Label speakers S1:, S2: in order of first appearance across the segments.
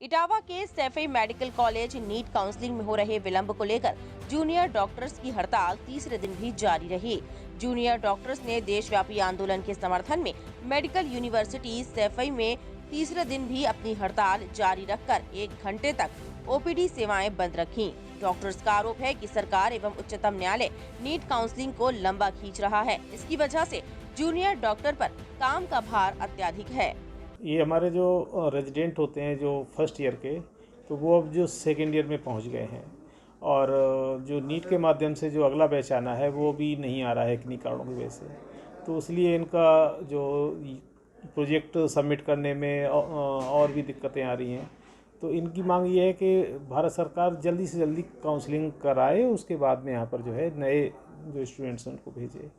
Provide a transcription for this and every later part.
S1: इटावा के Saifai medical college NEET counselling में हो रहे विलंब को लेकर जूनियर डॉक्टर्स की हड़ताल तीसरे दिन भी जारी रही। जूनियर डॉक्टर्स ने देशव्यापी आंदोलन के समर्थन में मेडिकल यूनिवर्सिटी सैफई में तीसरे दिन भी अपनी हड़ताल जारी रखकर 1 घंटे तक ओपीडी सेवाएं बंद रखीं। डॉक्टर्स का आरोप है कि सरकार एवं उच्चतम न्यायालय नीट काउंसलिंग को लंबा खींच रहा है। इसकी वजह से जूनियर डॉक्टर पर काम का भार अत्यधिक है।
S2: ये हमारे जो रेजिडेंट होते हैं जो फर्स्ट ईयर के, तो वो अब जो सेकेंड ईयर में पहुंच गए हैं और जो नीट के माध्यम से जो अगला बैच आना है वो भी नहीं आ रहा है किन्हीं कारणों की वजह से। तो इसलिए इनका जो प्रोजेक्ट सबमिट करने में और भी दिक्कतें आ रही हैं। तो इनकी मांग ये है कि भारत सरकार जल्दी से जल्दी काउंसलिंग कराए, उसके बाद में यहाँ पर जो है नए जो स्टूडेंट्स हैं उनको भेजे।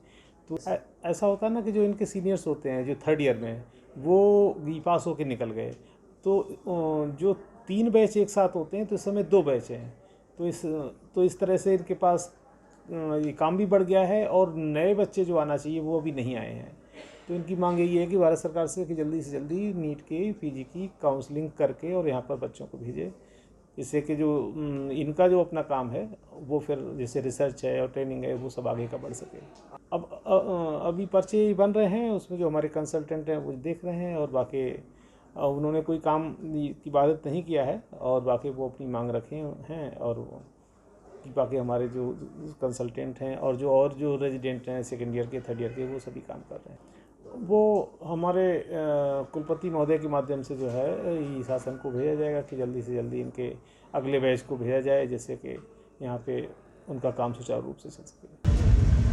S2: तो ऐसा होता है ना कि जो इनके सीनियर्स होते हैं जो थर्ड ईयर में, वो बी पास होकर निकल गए, तो जो 3 बैच एक साथ होते हैं तो इस समय 2 बैच हैं। तो इस तरह से इनके पास ये काम भी बढ़ गया है और नए बच्चे जो आना चाहिए वो अभी नहीं आए हैं। तो इनकी मांग यही है कि भारत सरकार से कि जल्दी से जल्दी नीट के पीजी की काउंसलिंग करके और यहाँ पर बच्चों को भेजे, इससे कि जो इनका जो अपना काम है वो फिर जैसे रिसर्च है और ट्रेनिंग है वो सब आगे का बढ़ सके। अब अभी पर्चे बन रहे हैं, उसमें जो हमारे कंसल्टेंट हैं वो देख रहे हैं और बाकी उन्होंने कोई काम की इबादत नहीं किया है और बाकी वो अपनी मांग रखे हैं और बाकी हमारे जो कंसल्टेंट हैं और जो रेजिडेंट हैं सेकेंड ईयर के थर्ड ईयर के वो सभी काम कर रहे हैं। वो हमारे कुलपति महोदय के माध्यम से जो है ये शासन को भेजा जाएगा कि जल्दी से जल्दी इनके अगले बैच को भेजा जाए, जैसे कि यहाँ पे उनका काम सुचारू रूप से चल सके।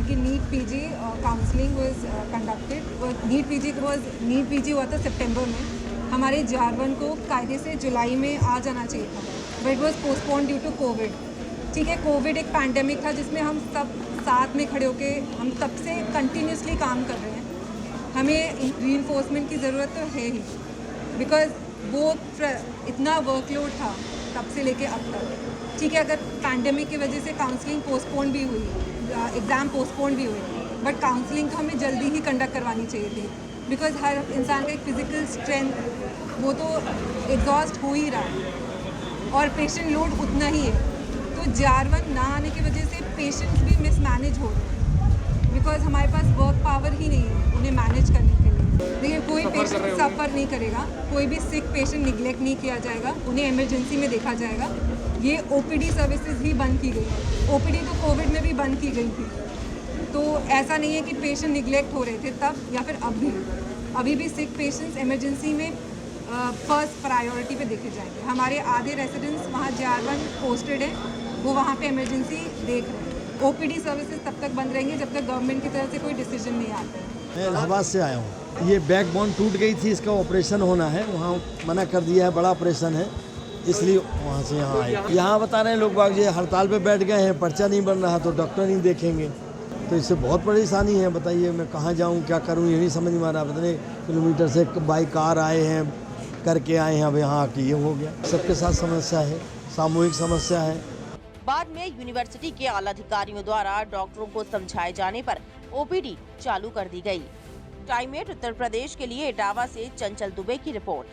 S3: कि NEET PG counselling was conducted. NEET PG हुआ था सितंबर में। हमारे जारवन को कायदे से जुलाई में आ जाना चाहिए था, but it was postpone due to COVID. ठीक है, कोविड एक पैंडेमिक था जिसमें हम सब साथ में खड़े होके हम तब से कंटिन्यूसली काम कर रहे हैं। हमें रीइंफोर्समेंट की ज़रूरत तो है ही, बिकॉज वो इतना वर्कलोड था तब से लेके अब तक। ठीक है, अगर पैंडेमिक की वजह से काउंसलिंग पोस्टपोन भी हुई, एग्ज़ाम पोस्टपोन भी हुए, बट काउंसलिंग तो हमें जल्दी ही कंडक्ट करवानी चाहिए थी, बिकॉज हर इंसान का एक फिज़िकल स्ट्रेंथ वो तो एग्जॉस्ट हो ही रहा है और पेशेंट लोड उतना ही है। तो जारवन ना आने की वजह से पेशेंट्स भी मिसमैनेज हो रहे हैं, बिकॉज हमारे पास वर्क पावर ही नहीं है उन्हें मैनेज करने के लिए। देखिए, कोई पेशेंट सफ़र नहीं करेगा, कोई भी सिक पेशेंट निगलेक्ट नहीं किया जाएगा, उन्हें इमरजेंसी में देखा जाएगा। ये ओपीडी सर्विसेज ही बंद की गई है। ओपीडी तो कोविड में भी बंद की गई थी, तो ऐसा नहीं है कि पेशेंट निगलेक्ट हो रहे थे तब या फिर अभी भी सिक पेशेंट्स इमरजेंसी में फर्स्ट प्रायोरिटी पे देखे जाएंगे। हमारे आधे रेसिडेंट्स वहाँ जारवन पोस्टेड हैं, वो वहाँ पे इमरजेंसी देख रहे हैं। ओपीडी सर्विसेज तब तक बंद रहेंगे जब तक गवर्नमेंट की तरफ से कोई डिसीजन नहीं आता है।
S4: मैं इलाहाबाद से आया हूँ। ये बैकबोन टूट गई थी, इसका ऑपरेशन होना है, वहाँ मना कर दिया है, बड़ा ऑपरेशन है, इसलिए वहाँ से यहाँ आए। यहाँ बता रहे हैं लोग बाग ये हड़ताल पे बैठ गए हैं, पर्चा नहीं बन रहा तो डॉक्टर नहीं देखेंगे, तो इससे बहुत परेशानी है। बताइए मैं कहाँ जाऊँ, क्या करूँ, ये नहीं समझ में आ रहा। पता नहीं किलोमीटर से बाई कार आए हैं, करके आए हैं, अब यहाँ आके ये हो गया। सबके साथ समस्या है, सामूहिक समस्या है।
S1: बाद में यूनिवर्सिटी के आला अधिकारियों द्वारा डॉक्टरों को समझाए जाने पर ओपीडी चालू कर दी गई। टाइम 8 उत्तर प्रदेश के लिए इटावा से चंचल दुबे की रिपोर्ट।